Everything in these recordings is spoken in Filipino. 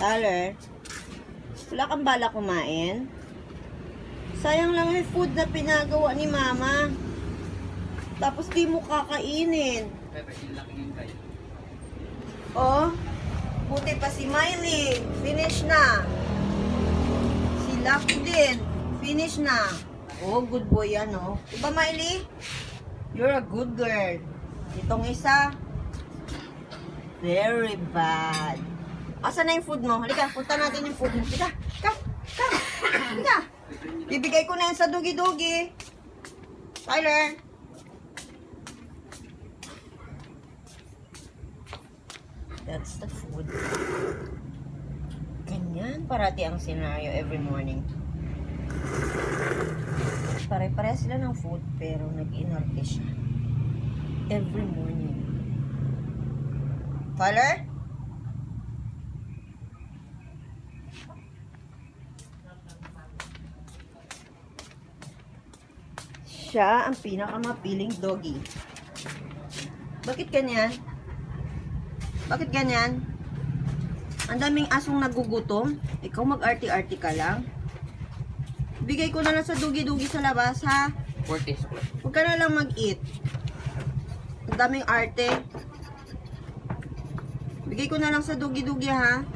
Tyler, wala kang bala kumain? Sayang lang yung food na pinagawa ni Mama. Tapos di mo kakainin. Oh, buti pa si Miley. Finish na. Si Lucky din. Finish na. Oh, good boy yan, oh. Diba, Miley? You're a good girl. Itong isa, very bad. Asan na yung food mo? Halika, punta natin yung food mo. Halika, halika. Bibigay ko na yan sa dugi-dugi. Tyler. That's the food. Ganyan parati ang scenario every morning. Pare-pare sila ng food pero nag-inarte siya. Every morning. Tyler? Siya ang pinakamapiling doggy. Bakit ganyan? Bakit ganyan? Ang daming asong nagugutom. Ikaw mag-arty-arty ka lang. Bigay ko na lang sa dugi-dugi sa labas, ha? 40. Huwag ka na lang mag-eat. Ang daming arte. Bigay ko na lang sa dugi-dugi, ha?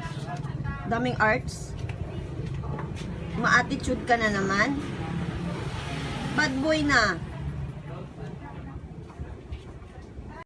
Daming arts. Ma-attitude ka na naman. Bad boy na.